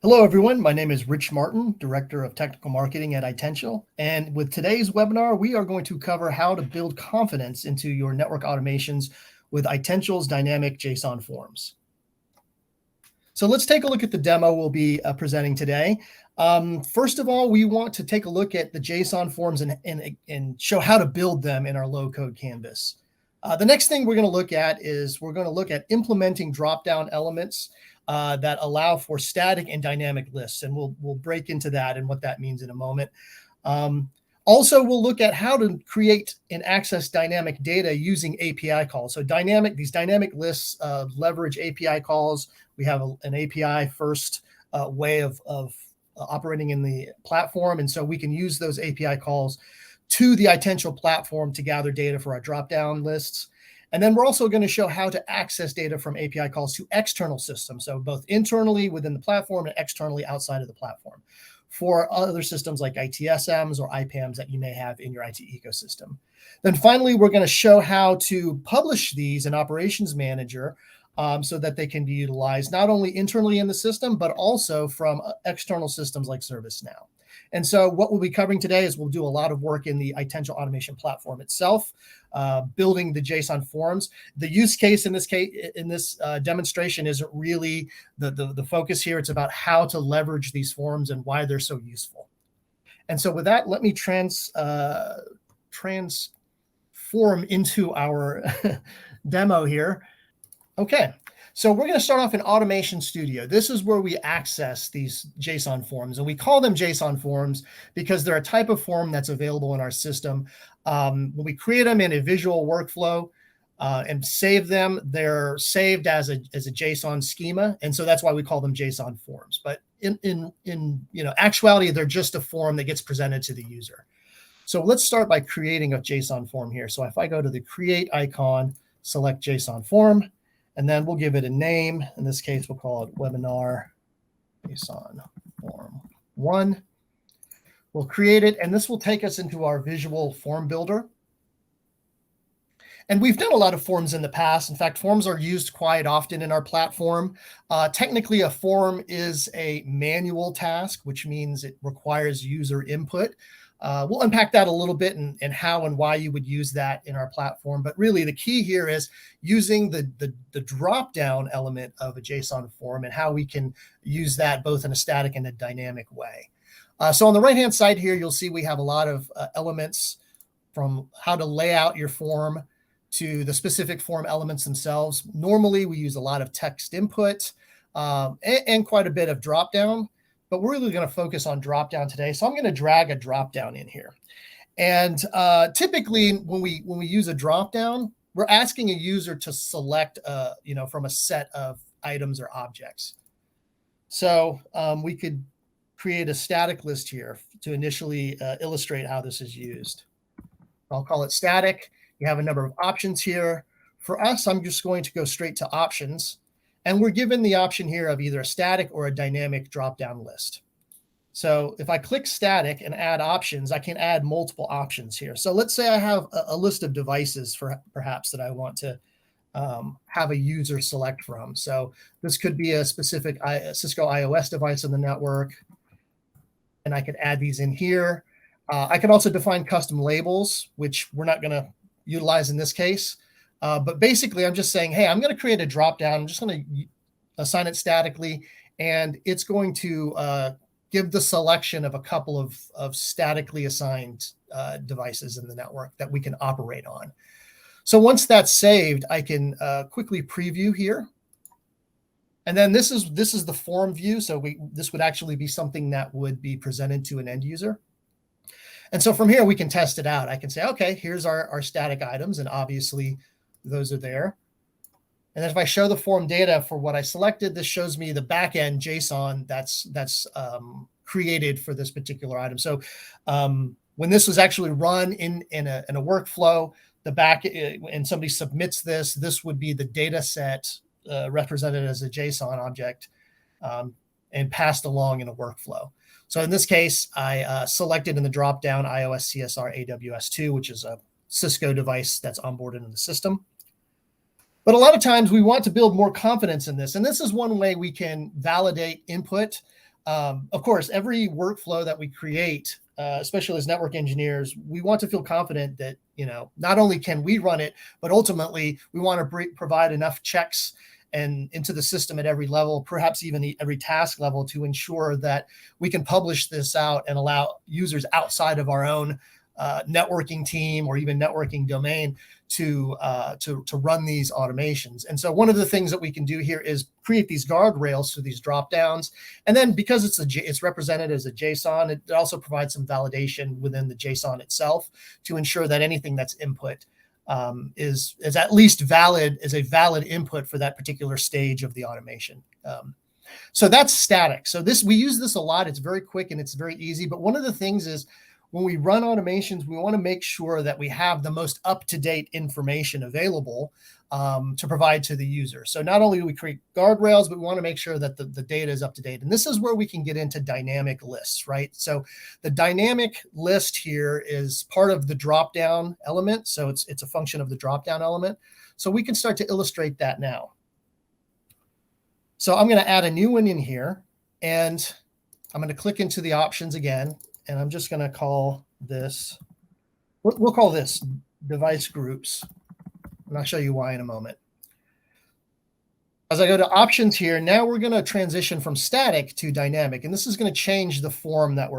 Hello, everyone. My name is Rich Martin, Director of Technical Marketing at Itential. And with today's webinar, we are going to cover how to build confidence into your network automations with Itential's dynamic JSON forms. So let's take a look at the demo we'll be presenting today. First of all, we want to take a look at the JSON forms and show how to build them in our low-code canvas. The next thing we're going to look at is implementing drop-down elements that allow for static and dynamic lists, and we'll break into that and what that means in a moment. Also, we'll look at how to create and access dynamic data using API calls. So these dynamic lists leverage API calls. We have an API first way of operating in the platform, and so we can use those API calls to the Itential platform to gather data for our drop-down lists. And then we're also going to show how to access data from API calls to external systems, so both internally within the platform and externally outside of the platform for other systems like ITSMs or IPAMs that you may have in your IT ecosystem. Then finally, we're going to show how to publish these in Operations Manager so that they can be utilized not only internally in the system, but also from external systems like ServiceNow. And so what we'll be covering today is we'll do a lot of work in the Itential automation platform itself, building the JSON forms. The use case in this demonstration isn't really the focus here. It's about how to leverage these forms and why they're so useful. And so with that, let me transform into our demo here. Okay. So we're going to start off in Automation Studio. This is where we access these JSON forms, and we call them JSON forms because they're a type of form that's available in our system. When we create them in a visual workflow and save them, they're saved as a JSON schema, and so that's why we call them JSON forms. But in actuality, they're just a form that gets presented to the user. So let's start by creating a JSON form here. So if I go to the Create icon, select JSON form, and then we'll give it a name. In this case, we'll call it Webinar JSON Form 1. We'll create it, and this will take us into our visual form builder. And we've done a lot of forms in the past. In fact, forms are used quite often in our platform. Technically, a form is a manual task, which means it requires user input. We'll unpack that a little bit and how and why you would use that in our platform. But really, the key here is using the drop-down element of a JSON form and how we can use that both in a static and a dynamic way. So on the right-hand side here, you'll see we have a lot of elements from how to lay out your form to the specific form elements themselves. Normally, we use a lot of text input and quite a bit of drop-down. But we're really going to focus on drop-down today. So I'm going to drag a drop-down in here. And typically, when we use a drop-down, we're asking a user to select, from a set of items or objects. So we could create a static list here to initially illustrate how this is used. I'll call it static. You have a number of options here. For us, I'm just going to go straight to options. And we're given the option here of either a static or a dynamic drop-down list. So if I click static and add options, I can add multiple options here. So let's say I have a list of devices perhaps that I want to have a user select from. So this could be a specific Cisco iOS device on the network. And I could add these in here. I can also define custom labels, which we're not going to utilize in this case. But basically, I'm just saying, hey, I'm going to create a drop-down. I'm just going to assign it statically, and it's going to give the selection of a couple of statically assigned devices in the network that we can operate on. So once that's saved, I can quickly preview here. And then this is the form view. So this would actually be something that would be presented to an end user. And so from here, we can test it out. I can say, OK, here's our static items, and obviously, those are there. And then if I show the form data for what I selected, this shows me the backend JSON that's created for this particular item. So when this was actually run in a workflow, and somebody submits this would be the data set represented as a JSON object and passed along in a workflow. So in this case, I selected in the dropdown iOS CSR AWS2, which is a Cisco device that's onboarded in the system. But a lot of times we want to build more confidence in this. And this is one way we can validate input Of course, every workflow that we create, especially as network engineers, we want to feel confident that, not only can we run it, but ultimately we want to provide enough checks and into the system at every level, perhaps even every task level, to ensure that we can publish this out and allow users outside of our own networking team or even networking domain to run these automations. And so one of the things that we can do here is create these guardrails through these drop downs. And then because it's represented as a JSON, it also provides some validation within the JSON itself to ensure that anything that's input is at least valid, is a valid input for that particular stage of the automation. So that's static. So we use this a lot. It's very quick and it's very easy. But one of the things is, when we run automations, we want to make sure that we have the most up-to-date information available to provide to the user. So not only do we create guardrails, but we want to make sure that the data is up to date. And this is where we can get into dynamic lists, right? So the dynamic list here is part of the drop-down element. So it's a function of the drop-down element. So we can start to illustrate that now. So I'm going to add a new one in here, and I'm going to click into the options again. And I'm just going to call this, we'll call this device groups. And I'll show you why in a moment. As I go to options here, now we're going to transition from static to dynamic. And this is going to change the form that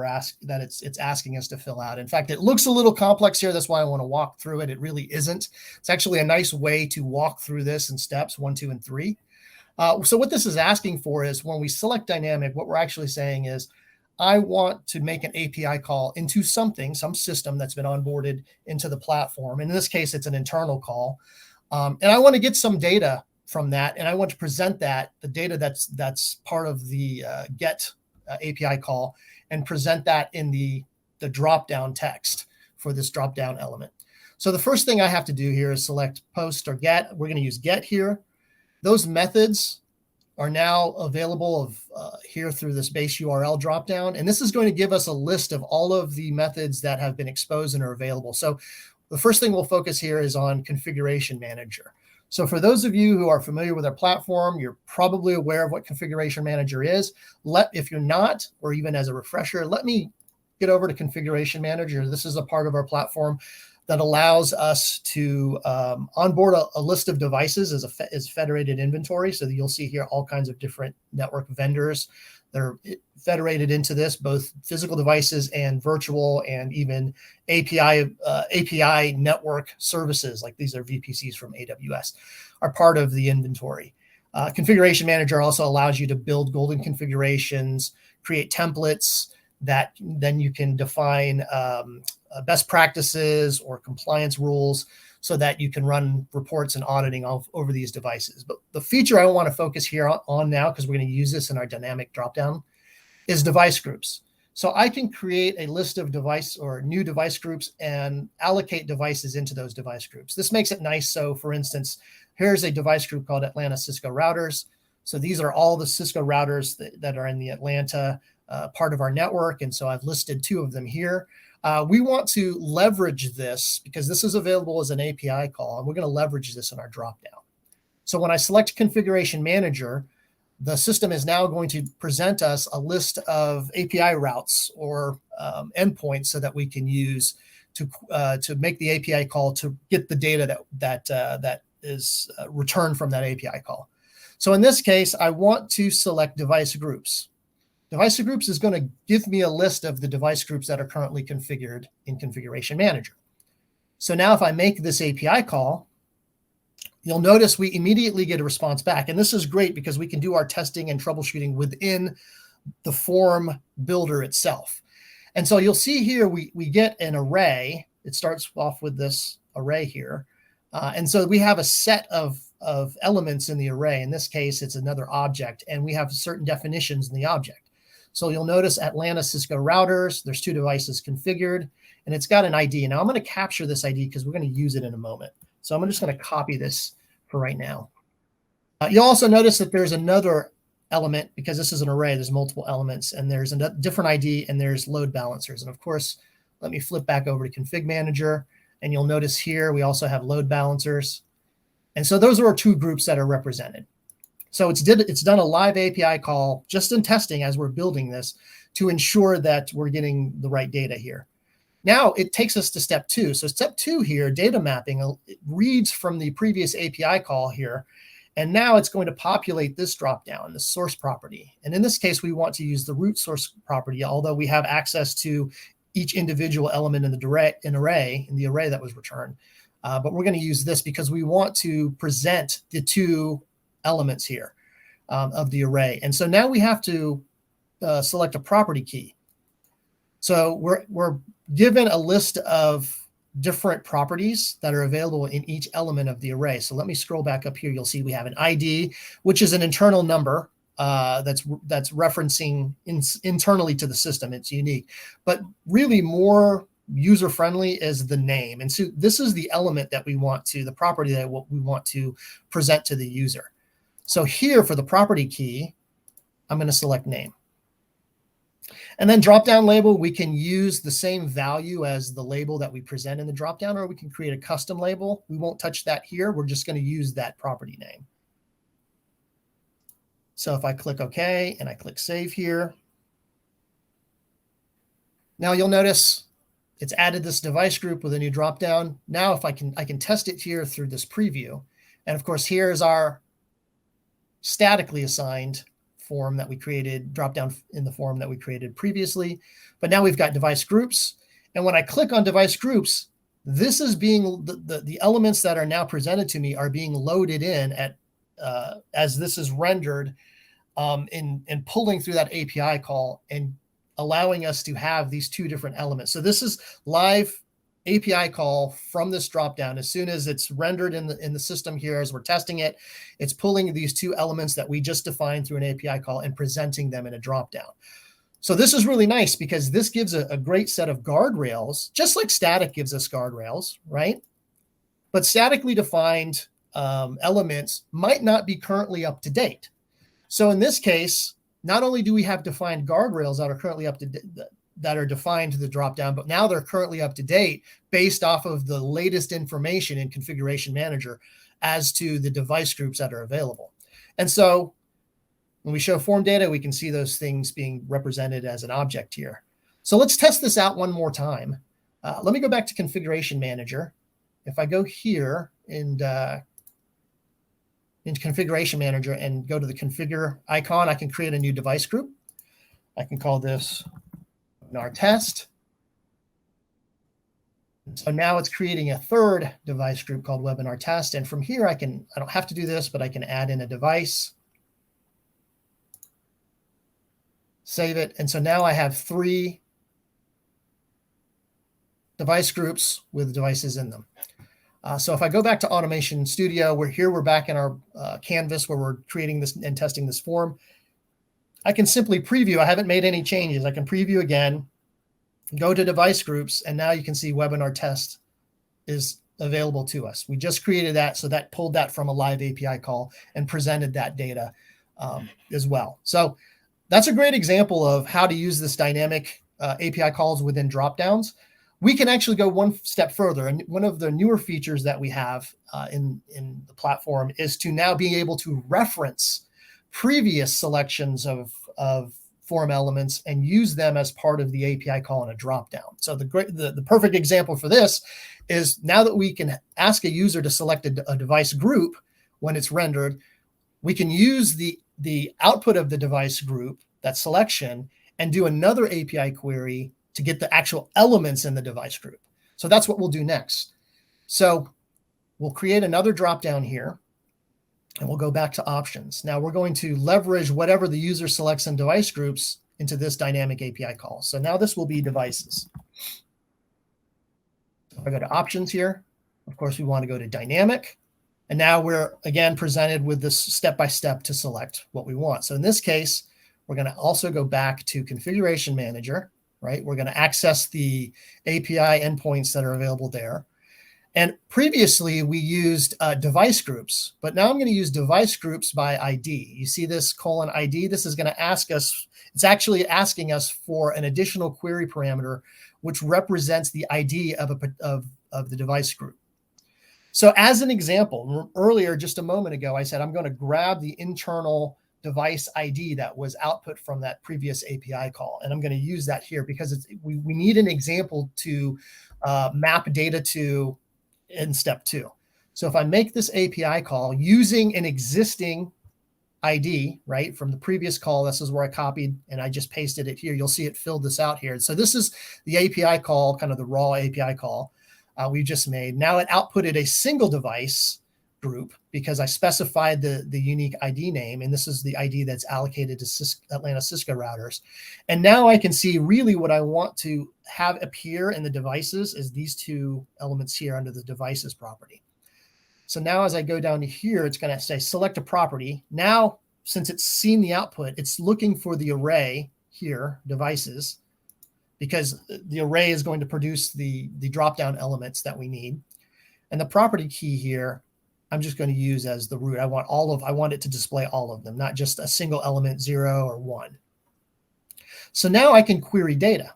it's asking us to fill out. In fact, it looks a little complex here. That's why I want to walk through it. It really isn't. It's actually a nice way to walk through this in steps 1, 2, and 3. So what this is asking for is, when we select dynamic, what we're actually saying is, I want to make an API call into some system that's been onboarded into the platform. And in this case, it's an internal call. And I want to get some data from that. And I want to present the data that's part of the get API call, and present that in the drop-down text for this drop-down element. So the first thing I have to do here is select post or get. We're going to use get here. Those methods are now available here through this base URL dropdown. And this is going to give us a list of all of the methods that have been exposed and are available. So the first thing we'll focus here is on Configuration Manager. So for those of you who are familiar with our platform, you're probably aware of what Configuration Manager is. If you're not, or even as a refresher, let me get over to Configuration Manager. This is a part of our platform that allows us to onboard a list of devices as federated inventory. So that you'll see here all kinds of different network vendors that are federated into this, both physical devices and virtual, and even API network services, like these are VPCs from AWS, are part of the inventory. Configuration Manager also allows you to build golden configurations, create templates that then you can define best practices or compliance rules, so that you can run reports and auditing over these devices. But the feature I want to focus here on now, because we're going to use this in our dynamic dropdown, is device groups. So I can create a list of new device groups and allocate devices into those device groups. This makes it nice. So for instance, here's a device group called Atlanta Cisco Routers. So these are all the Cisco routers that are in the Atlanta part of our network. And so I've listed 2 of them here. We want to leverage this because this is available as an API call, and we're going to leverage this in our dropdown. So when I select Configuration Manager, the system is now going to present us a list of API routes or endpoints, so that we can use to make the API call to get the data that is returned from that API call. So in this case, I want to select device groups. Device groups is going to give me a list of the device groups that are currently configured in Configuration Manager. So now if I make this API call, you'll notice we immediately get a response back. And this is great because we can do our testing and troubleshooting within the form builder itself. And so you'll see here we get an array. It starts off with this array here. And so we have a set of elements in the array. In this case, it's another object, and we have certain definitions in the object. So you'll notice Atlanta Cisco routers, there's 2 devices configured, and it's got an ID. Now I'm going to capture this ID because we're going to use it in a moment. So I'm just going to copy this for right now. You'll also notice that there's another element, because this is an array, there's multiple elements, and there's a different ID, and there's load balancers. And of course, let me flip back over to Config Manager, and you'll notice here we also have load balancers. And so those are our 2 groups that are represented. So it's done a live API call just in testing as we're building this to ensure that we're getting the right data here. Now it takes us to step 2. So step 2 here, data mapping, it reads from the previous API call here. And now it's going to populate this dropdown, the source property. And in this case, we want to use the root source property, although we have access to each individual element in the array that was returned. But we're going to use this because we want to present the 2 elements here of the array. And so now we have to select a property key. So we're given a list of different properties that are available in each element of the array. So let me scroll back up here. You'll see we have an ID, which is an internal number that's referencing internally to the system. It's unique, but really more user-friendly is the name. And so this is the element that we want to, the property that we want to present to the user. So here for the property key, I'm going to select name. And then dropdown label, we can use the same value as the label that we present in the dropdown, or we can create a custom label. We won't touch that here. We're just going to use that property name. So if I click OK and I click Save here, now you'll notice it's added this device group with a new dropdown. Now if I can test it here through this preview. And of course, here is our statically assigned form that we created, dropdown in the form that we created previously. But now we've got device groups. And when I click on device groups, this is being the elements that are now presented to me are being loaded in at as this is rendered in pulling through that API call and allowing us to have these 2 different elements. So this is live API call from this dropdown. As soon as it's rendered in the system here, as we're testing it, it's pulling these 2 elements that we just defined through an API call and presenting them in a dropdown. So this is really nice because this gives a great set of guardrails, just like static gives us guardrails, right? But statically defined elements might not be currently up to date. So in this case, not only do we have defined guardrails that are currently up to date, that are defined to the dropdown, but now they're currently up to date based off of the latest information in Configuration Manager as to the device groups that are available. And so when we show form data, we can see those things being represented as an object here. So let's test this out one more time. Let me go back to Configuration Manager. If I go here and into Configuration Manager and go to the configure icon, I can create a new device group. I can call this our test. So now it's creating a 3rd device group called webinar test. And from here, I don't have to do this, but I can add in a device, save it. And so now I have 3 device groups with devices in them. So if I go back to Automation Studio, we're back in our canvas where we're creating this and testing this form. I can simply preview. I haven't made any changes. I can preview again, go to device groups, and now you can see webinar test is available to us. We just created that, so that pulled that from a live API call and presented that data as well. So that's a great example of how to use this dynamic API calls within dropdowns. We can actually go one step further. And one of the newer features that we have in the platform is to now be able to reference previous selections of form elements and use them as part of the API call in a dropdown. So the perfect example for this is now that we can ask a user to select a device group when it's rendered, we can use the output of the device group, that selection, and do another API query to get the actual elements in the device group. So that's what we'll do next. So we'll create another dropdown here. And we'll go back to options. Now we're going to leverage whatever the user selects in device groups into this dynamic API call. So now this will be devices. So if I go to options here, of course, we want to go to dynamic. And now we're, again, presented with this step-by-step to select what we want. So in this case, we're going to also go back to Configuration Manager, right? We're going to access the API endpoints that are available there. And previously, we used device groups, but now I'm going to use device groups by ID. You see this :ID? This is going to ask us, it's actually asking us for an additional query parameter, which represents the ID of the device group. So as an example, earlier, just a moment ago, I said I'm going to grab the internal device ID that was output from that previous API call. And I'm going to use that here because we need an example to map data to in step 2. So if I make this API call using an existing ID, right, from the previous call, this is where I copied and I just pasted it here. You'll see it filled this out here. So this is the API call, kind of the raw API call we just made. Now it outputted a single device group because I specified the unique ID name, and this is the ID that's allocated to Atlanta Cisco routers. And now I can see really what I want to have appear in the devices is these two elements here under the devices property. So now as I go down to here, it's going to say select a property. Now, since it's seen the output, it's looking for the array here, devices, because the array is going to produce the drop-down elements that we need. And the property key here, I'm just going to use as the root. I want it to display all of them, not just a single element 0 or 1. So now I can query data.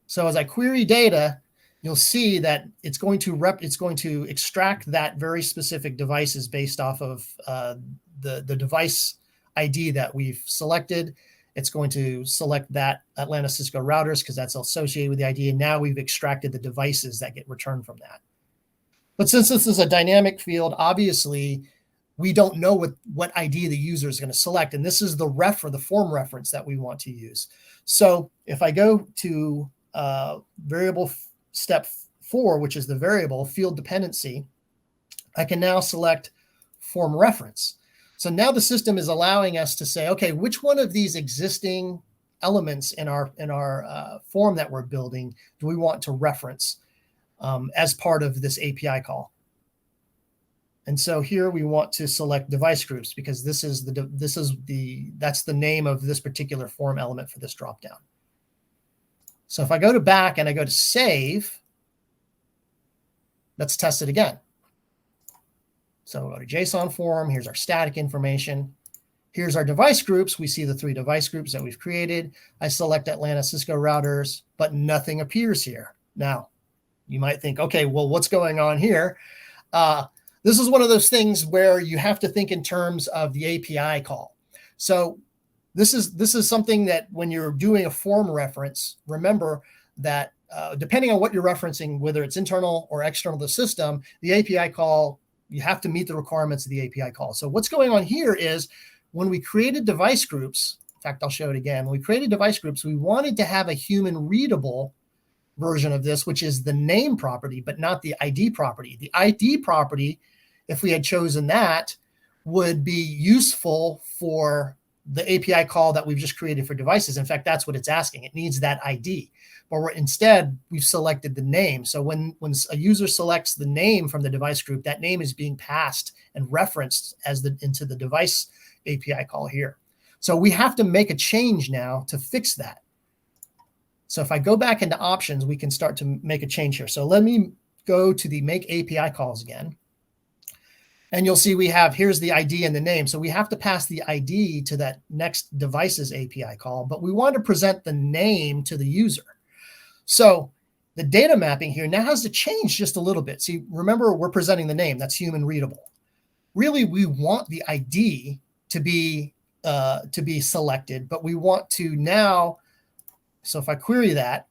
So as I query data, you'll see that it's going to extract that very specific devices based off of the device ID that we've selected. It's going to select that Atlanta Cisco routers because that's associated with the ID. And now we've extracted the devices that get returned from that. But since this is a dynamic field, obviously we don't know what ID the user is going to select. And this is the form reference that we want to use. So if I go to variable step 4, which is the variable field dependency, I can now select form reference. So now the system is allowing us to say, okay, which one of these existing elements in our form that we're building do we want to reference as part of this API call? And so here we want to select device groups because that's the name of this particular form element for this dropdown. So if I go to back and I go to save, let's test it again. So we'll go to JSON form. Here's our static information. Here's our device groups. We see the 3 device groups that we've created. I select Atlanta Cisco routers, but nothing appears here. Now, you might think, okay, well, what's going on here? This is one of those things where you have to think in terms of the API call. So this is something that when you're doing a form reference, remember that depending on what you're referencing, whether it's internal or external to the system, the API call, you have to meet the requirements of the API call. So what's going on here is when we created device groups, in fact, I'll show it again. When we created device groups, we wanted to have a human readable version of this, which is the name property, but not the ID property. The ID property, if we had chosen that, would be useful for the API call that we've just created for devices. In fact, that's what it's asking. It needs that ID. But instead, we've selected the name. So when a user selects the name from the device group, that name is being passed and referenced into the device API call here. So we have to make a change now to fix that. So if I go back into options, we can start to make a change here. So let me go to the make API calls again. And you'll see here's the ID and the name. So we have to pass the ID to that next devices API call, but we want to present the name to the user. So the data mapping here now has to change just a little bit. See, remember, we're presenting the name. That's human readable. Really, we want the ID to be selected, but we want to now. So if I query that,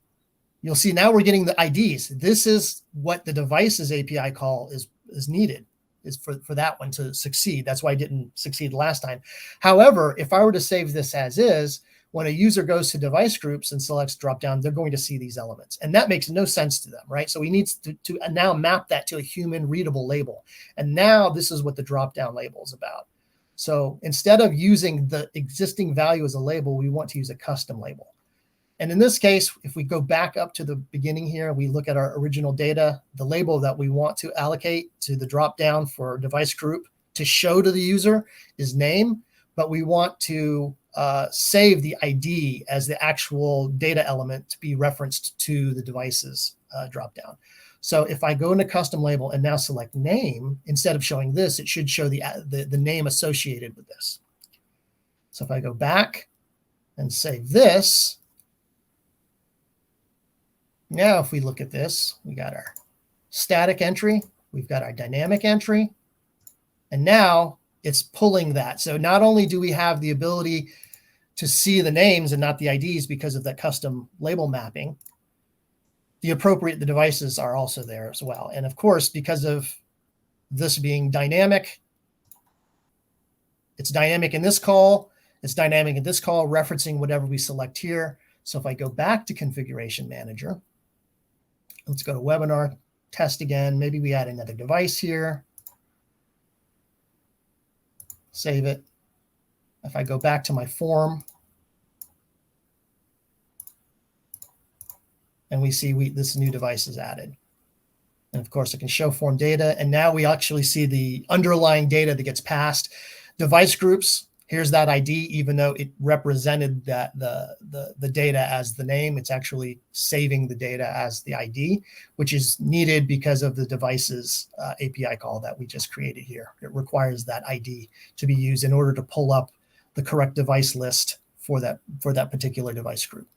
you'll see now we're getting the IDs. This is what the devices API call is needed, is for that one to succeed. That's why I didn't succeed last time. However, if I were to save this as is, when a user goes to device groups and selects dropdown, they're going to see these elements. And that makes no sense to them, right? So we need to now map that to a human readable label. And now this is what the dropdown label is about. So instead of using the existing value as a label, we want to use a custom label. And in this case, if we go back up to the beginning here, we look at our original data, the label that we want to allocate to the dropdown for device group to show to the user is name, but we want to save the ID as the actual data element to be referenced to the devices dropdown. So if I go into custom label and now select name, instead of showing this, it should show the name associated with this. So if I go back and save this, now if we look at this, we got our static entry. We've got our dynamic entry, and now it's pulling that. So not only do we have the ability to see the names and not the IDs because of that custom label mapping, the devices are also there as well. And of course, because of this being dynamic, it's dynamic in this call, it's dynamic in this call, referencing whatever we select here. So if I go back to Configuration Manager, let's go to Webinar, test again. Maybe we add another device here. Save it. If I go back to my form, and we see this new device is added. And of course, I can show form data. And now we actually see the underlying data that gets passed. Device groups, here's that ID, even though it represented that the data as the name, it's actually saving the data as the ID, which is needed because of the device's API call that we just created here. It requires that ID to be used in order to pull up the correct device list for that particular device group.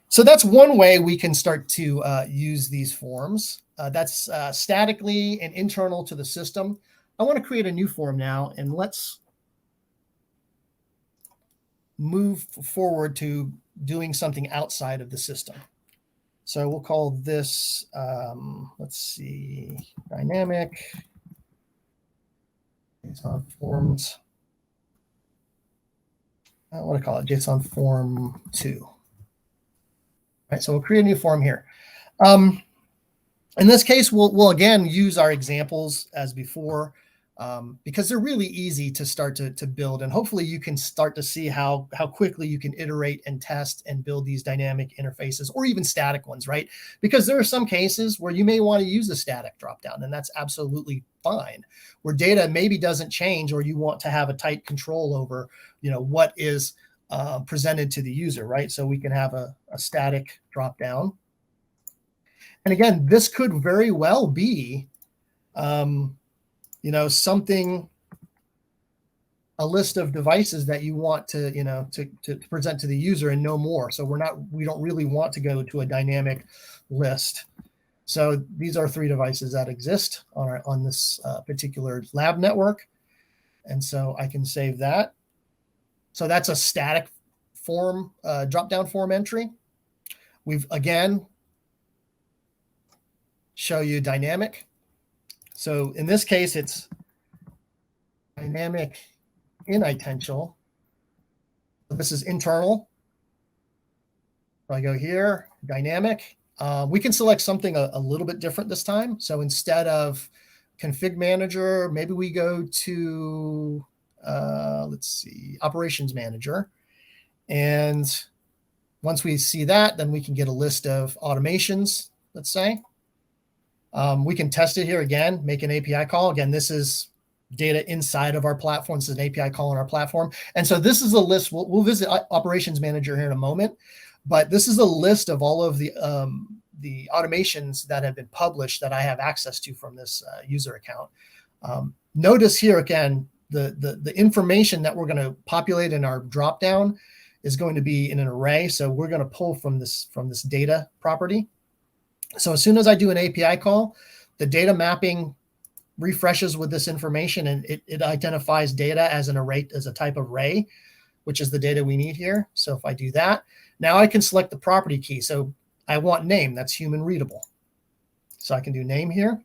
So that's one way we can start to use these forms. That's statically and internal to the system. I want to create a new form now, and let's move forward to doing something outside of the system. So we'll call this, let's see, dynamic JSON Forms. I want to call it JSON Form 2. Right, so we'll create a new form here. In this case, we'll again use our examples as before, because they're really easy to start to build. And hopefully you can start to see how quickly you can iterate and test and build these dynamic interfaces, or even static ones, right? Because there are some cases where you may want to use a static dropdown, and that's absolutely fine, where data maybe doesn't change, or you want to have a tight control over, what is presented to the user, right? So we can have a static dropdown. And again, this could very well be, something, a list of devices that you want to, to present to the user and no more. So we don't really want to go to a dynamic list. So these are 3 devices that exist on this particular lab network. And so I can save that. So that's a static form, drop-down form entry. We've, again, show you dynamic. So in this case, it's dynamic in Itential. This is internal. So I go here, dynamic. We can select something a little bit different this time. So instead of config manager, maybe we go to, let's see, operations manager. And once we see that, then we can get a list of automations, let's say. We can test it here again, make an API call. Again, this is data inside of our platform. This is an API call on our platform. And so this is a list. We'll visit operations manager here in a moment, but this is a list of all of the automations that have been published that I have access to from this user account. Notice here again, the information that we're going to populate in our dropdown is going to be in an array. So we're going to pull from this data property. So as soon as I do an API call, the data mapping refreshes with this information, and it identifies data as an array, as a type of array, which is the data we need here. So if I do that, now I can select the property key. So I want name, that's human readable. So I can do name here.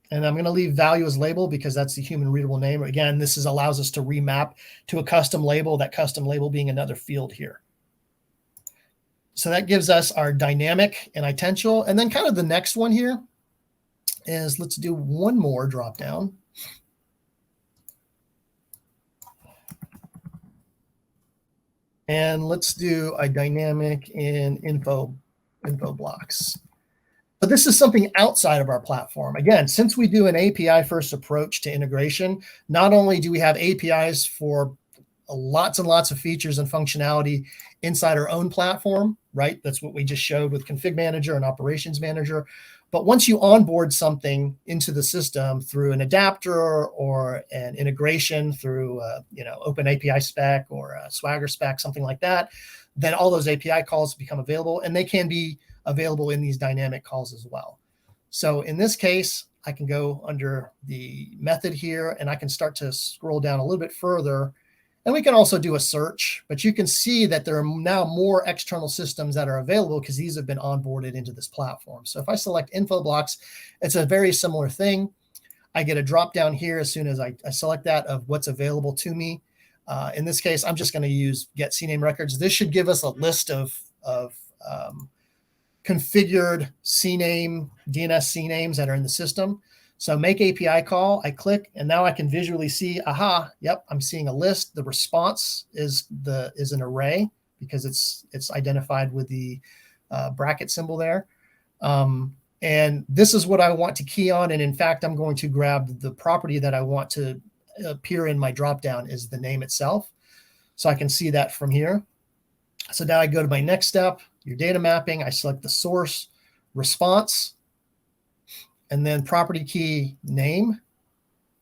And I'm going to leave value as label because that's the human readable name. Again, this allows us to remap to a custom label, that custom label being another field here. So that gives us our dynamic and Itential. And then kind of the next one here is, let's do one more dropdown. And let's do a dynamic in info blocks. But this is something outside of our platform. Again, since we do an API first approach to integration, not only do we have APIs for lots and lots of features and functionality inside our own platform, right? That's what we just showed with Config Manager and Operations Manager. But once you onboard something into the system through an adapter or an integration through, Open API spec or a Swagger spec, something like that, then all those API calls become available, and they can be available in these dynamic calls as well. So in this case, I can go under the method here and I can start to scroll down a little bit further. And we can also do a search, but you can see that there are now more external systems that are available because these have been onboarded into this platform. So if I select Infoblox, it's a very similar thing. I get a drop down here as soon as I select that of what's available to me. In this case, I'm just going to use get CNAME records. This should give us a list of configured CNAME, DNS CNAMEs that are in the system. So make API call, I click, and now I can visually see, aha, yep, I'm seeing a list. The response is an array because it's identified with the bracket symbol there. And this is what I want to key on. And in fact, I'm going to grab the property that I want to appear in my dropdown is the name itself. So I can see that from here. So now I go to my next step, your data mapping. I select the source, response, and then property key name.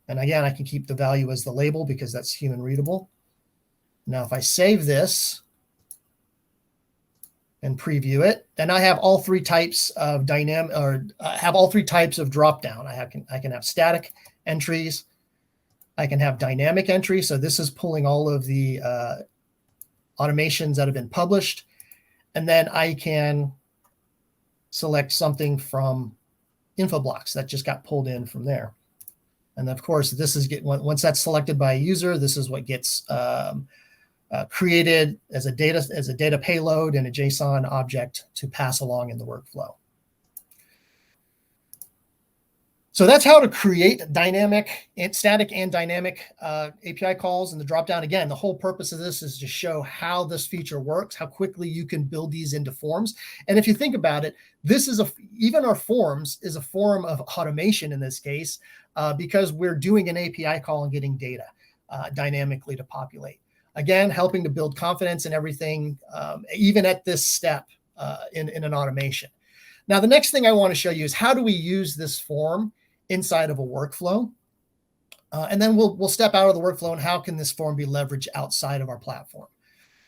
And again, I can keep the value as the label because that's human readable. Now, if I save this and preview it, then I have all three types of dynamic, or have all three types of dropdown. I can have static entries. I can have dynamic entry. So this is pulling all of the automations that have been published. And then I can select something from Infoblox that just got pulled in from there. And of course, this is once that's selected by a user, this is what gets created as a data payload and a JSON object to pass along in the workflow. So that's how to create dynamic, static and dynamic API calls in the dropdown. Again, the whole purpose of this is to show how this feature works, how quickly you can build these into forms. And if you think about it, this is even our forms is a form of automation in this case, because we're doing an API call and getting data dynamically to populate. Again, helping to build confidence in everything, even at this step in an automation. Now, the next thing I want to show you is how do we use this form inside of a workflow? And then we'll step out of the workflow and how can this form be leveraged outside of our platform?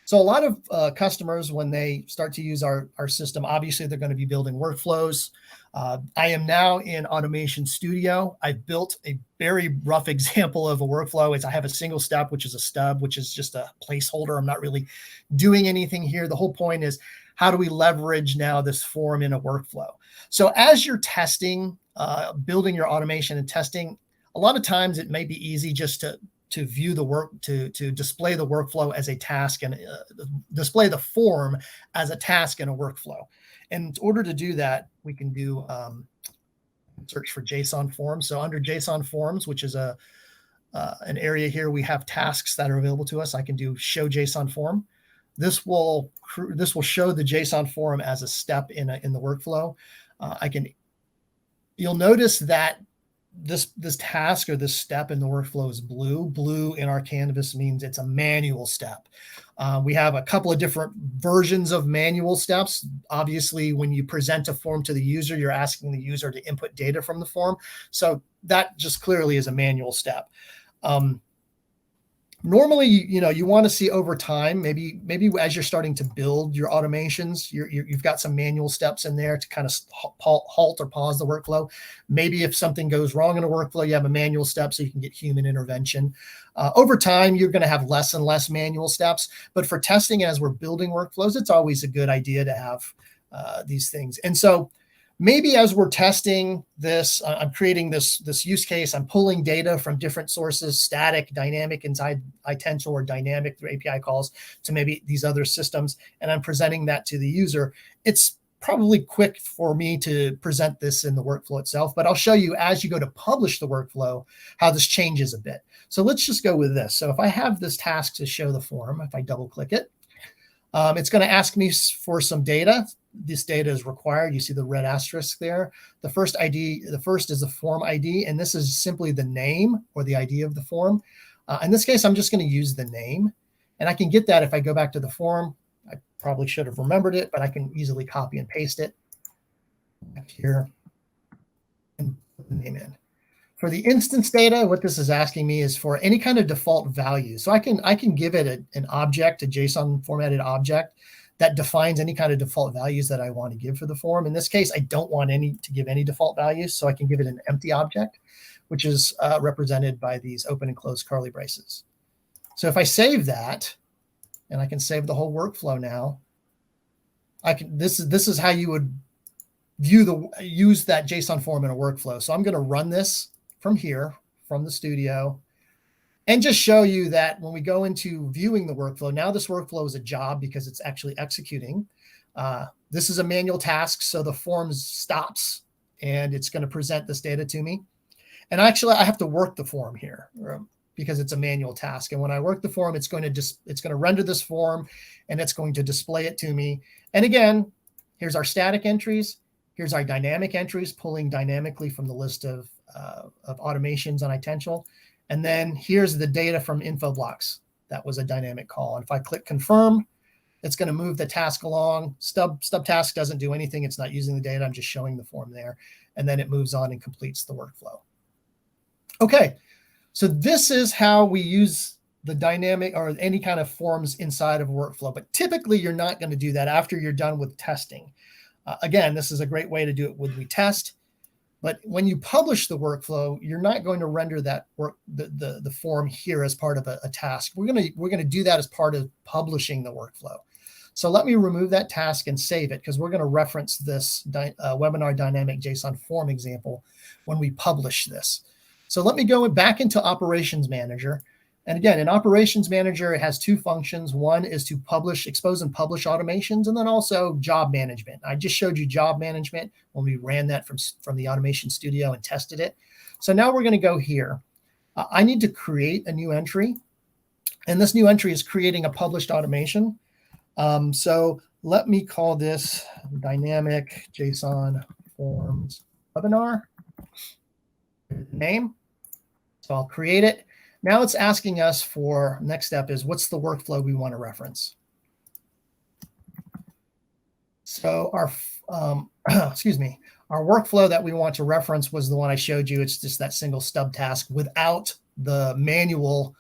So a lot of customers, when they start to use our system, obviously they're going to be building workflows. I am now in Automation Studio. I've built a very rough example of a workflow. I have a single step, which is a stub, which is just a placeholder. I'm not really doing anything here. The whole point is, how do we leverage now this form in a workflow? So as you're testing, building your automation and testing, a lot of times it may be easy just to view the work, to display the workflow as a task and display the form as a task in a workflow. And in order to do that, we can do search for JSON Forms. So under JSON Forms, which is an area here, we have tasks that are available to us. I can do show JSON form. This will show the JSON form as a step in the workflow. You'll notice that this task or this step in the workflow is blue. Blue in our canvas means it's a manual step. We have a couple of different versions of manual steps. Obviously, when you present a form to the user, you're asking the user to input data from the form. So that just clearly is a manual step. Normally, you want to see over time, maybe as you're starting to build your automations, you've got some manual steps in there to kind of halt or pause the workflow. Maybe if something goes wrong in a workflow, you have a manual step so you can get human intervention. Over time, you're going to have less and less manual steps. But for testing, as we're building workflows, it's always a good idea to have these things. And so maybe as we're testing this, I'm creating this use case. I'm pulling data from different sources, static, dynamic inside Itential, or dynamic through API calls to maybe these other systems, and I'm presenting that to the user. It's probably quick for me to present this in the workflow itself, but I'll show you as you go to publish the workflow how this changes a bit. So let's just go with this. So if I have this task to show the form, if I double click it, it's going to ask me for some data. This data is required. You see the red asterisk there. The first is the form ID, and this is simply the name or the ID of the form. In this case, I'm just going to use the name, and I can get that if I go back to the form. I probably should have remembered it, but I can easily copy and paste it back here and put the name in. For the instance data, what this is asking me is for any kind of default value. So I can give it an object, a JSON formatted object that defines any kind of default values that I want to give for the form. In this case, I don't want to give any default values, so I can give it an empty object, which is represented by these open and closed curly braces. So if I save that, and I can save the whole workflow now, this is how you would use that JSON form in a workflow. So I'm going to run this from here, from the studio, and just show you that when we go into viewing the workflow, now this workflow is a job because it's actually executing. This is a manual task, so the form stops and it's going to present this data to me. And actually, I have to work the form here because it's a manual task. And when I work the form, it's going to render this form and it's going to display it to me. And again, here's our static entries. Here's our dynamic entries, pulling dynamically from the list of automations on Itential. And then here's the data from info blocks. That was a dynamic call. And if I click confirm, it's going to move the task along. Stub task doesn't do anything. It's not using the data. I'm just showing the form there. And then it moves on and completes the workflow. Okay, so this is how we use the dynamic or any kind of forms inside of a workflow. But typically, you're not going to do that after you're done with testing. Again, this is a great way to do it when we test. But when you publish the workflow, you're not going to render that the form here as part of a task. We're going to do that as part of publishing the workflow. So let me remove that task and save it because we're going to reference this webinar dynamic JSON form example when we publish this. So let me go back into Operations Manager. And again, in Operations Manager, it has two functions. One is to expose and publish automations, and then also job management. I just showed you job management when we ran that from the Automation Studio and tested it. So now we're going to go here. I need to create a new entry, and this new entry is creating a published automation. So let me call this Dynamic JSON Forms Webinar. Name. So I'll create it. Now it's asking us for, next step is, what's the workflow we want to reference? So our, excuse me, our workflow that we want to reference was the one I showed you. It's just that single stub task without the manual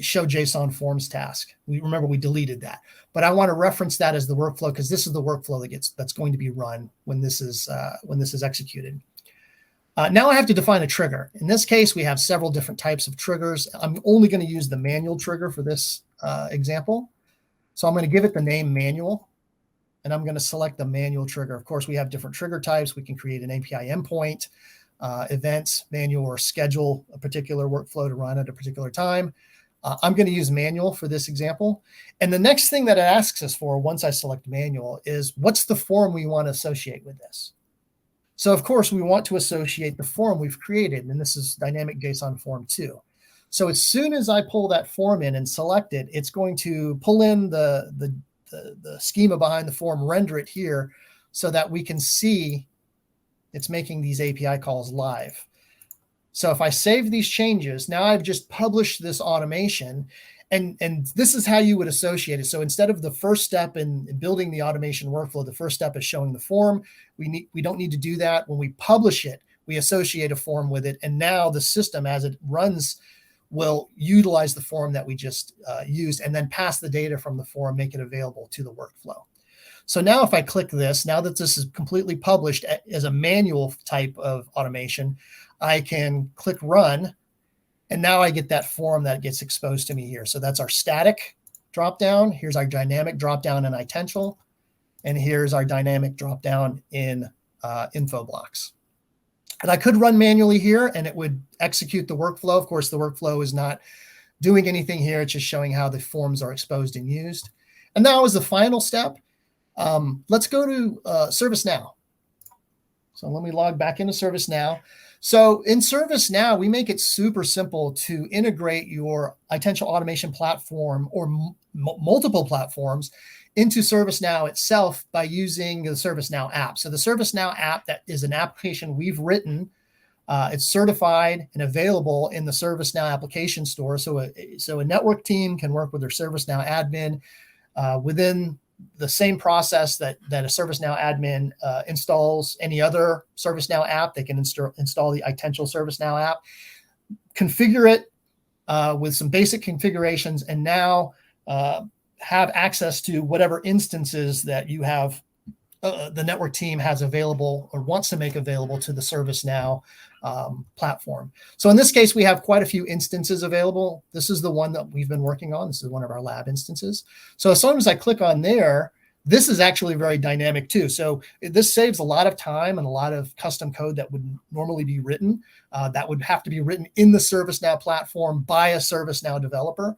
show JSON forms task. Remember, we deleted that. But I want to reference that as the workflow because this is the workflow that's going to be run when this is executed. Now I have to define a trigger. In this case, we have several different types of triggers. I'm only going to use the manual trigger for this example. So I'm going to give it the name manual, and I'm going to select the manual trigger. Of course, we have different trigger types. We can create an API endpoint, events, manual, or schedule a particular workflow to run at a particular time. I'm going to use manual for this example. And the next thing that it asks us for once I select manual is what's the form we want to associate with this? So of course, we want to associate the form we've created, and this is dynamic JSON form 2. So as soon as I pull that form in and select it, it's going to pull in the schema behind the form, render it here so that we can see it's making these API calls live. So if I save these changes, now I've just published this automation, and this is how you would associate it. So instead of the first step in building the automation workflow, the first step is showing the form. We don't need to do that. When we publish it, we associate a form with it. And now the system, as it runs, will utilize the form that we just used and then pass the data from the form, make it available to the workflow. So now if I click this, now that this is completely published as a manual type of automation, I can click run. And now I get that form that gets exposed to me here. So that's our static dropdown. Here's our dynamic dropdown in Itential. And here's our dynamic dropdown in info blocks. And I could run manually here and it would execute the workflow. Of course, the workflow is not doing anything here. It's just showing how the forms are exposed and used. And now is the final step. Let's go to ServiceNow. So let me log back into ServiceNow. So in ServiceNow, we make it super simple to integrate your Itential automation platform or multiple platforms into ServiceNow itself by using the ServiceNow app. So the ServiceNow app, that is an application we've written. It's certified and available in the ServiceNow application store. So a network team can work with their ServiceNow admin within the same process that a ServiceNow admin installs any other ServiceNow app. They can install the Itential ServiceNow app, configure it with some basic configurations, and now have access to whatever instances that you have, the network team has available or wants to make available to the ServiceNow platform. So in this case, we have quite a few instances available. This is the one that we've been working on. This is one of our lab instances. So as soon as I click on there, this is actually very dynamic too. So this saves a lot of time and a lot of custom code that would normally be written. That would have to be written in the ServiceNow platform by a ServiceNow developer.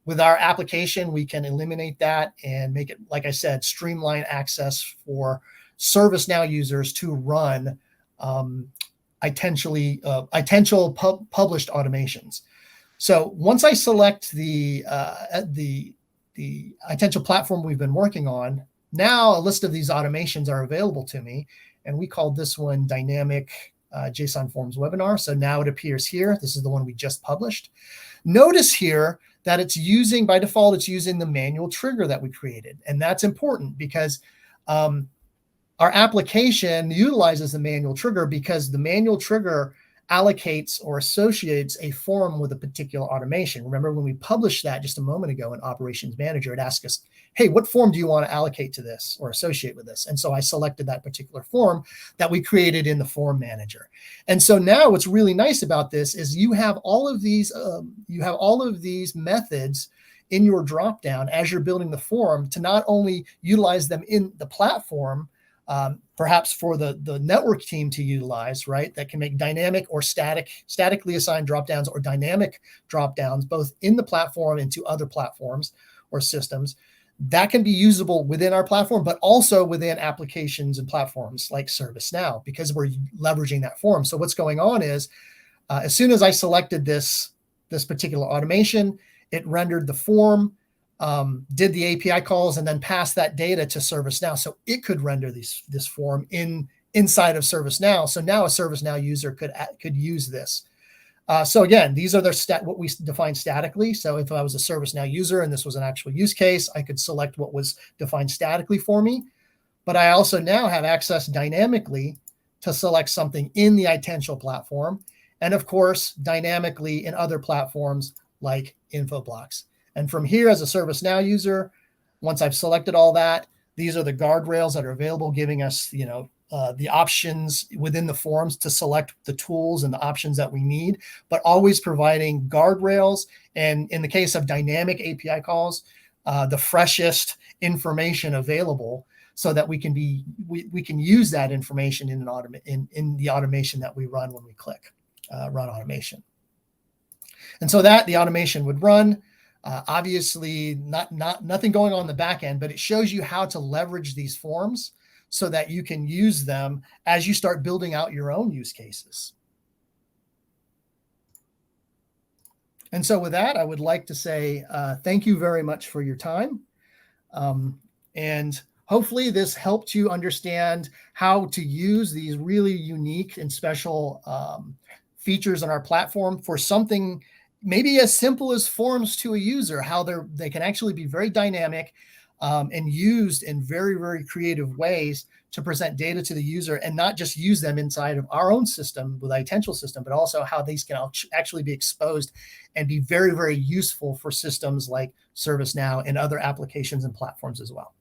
With our application, we can eliminate that and make it, like I said, streamline access for ServiceNow users to run Itential published automations. So once I select the Itential platform we've been working on, now a list of these automations are available to me, and we called this one Dynamic JSON Forms Webinar. So now it appears here. This is the one we just published. Notice here that it's using, by default, it's using the manual trigger that we created. And that's important because our application utilizes the manual trigger because the manual trigger allocates or associates a form with a particular automation. Remember when we published that just a moment ago in Operations Manager, it asked us, hey, what form do you want to allocate to this or associate with this? And so I selected that particular form that we created in the Form Manager. And so now what's really nice about this is you have all of these methods in your dropdown as you're building the form to not only utilize them in the platform, perhaps for the network team to utilize, right? That can make dynamic or statically assigned dropdowns or dynamic dropdowns, both in the platform and to other platforms or systems. That can be usable within our platform, but also within applications and platforms like ServiceNow, because we're leveraging that form. So what's going on is, as soon as I selected this particular automation, it rendered the form, did the API calls, and then passed that data to ServiceNow, so it could render this form inside of ServiceNow. So now a ServiceNow user could use this. So again, these are what we define statically. So if I was a ServiceNow user and this was an actual use case, I could select what was defined statically for me. But I also now have access dynamically to select something in the Itential platform, and of course, dynamically in other platforms like Infoblox. And from here, as a ServiceNow user, once I've selected all that, these are the guardrails that are available, giving us, the options within the forms to select the tools and the options that we need, but always providing guardrails. And in the case of dynamic API calls, the freshest information available, so that we can use that information in the automation that we run when we click run automation. And so that the automation would run. Obviously, nothing going on in the back end, but it shows you how to leverage these forms so that you can use them as you start building out your own use cases. And so with that, I would like to say thank you very much for your time. And hopefully this helped you understand how to use these really unique and special features on our platform for something maybe as simple as forms to a user, how they can actually be very dynamic and used in very, very creative ways to present data to the user, and not just use them inside of our own system with Itential system, but also how these can actually be exposed and be very, very useful for systems like ServiceNow and other applications and platforms as well.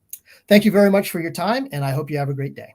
Thank you very much for your time, and I hope you have a great day.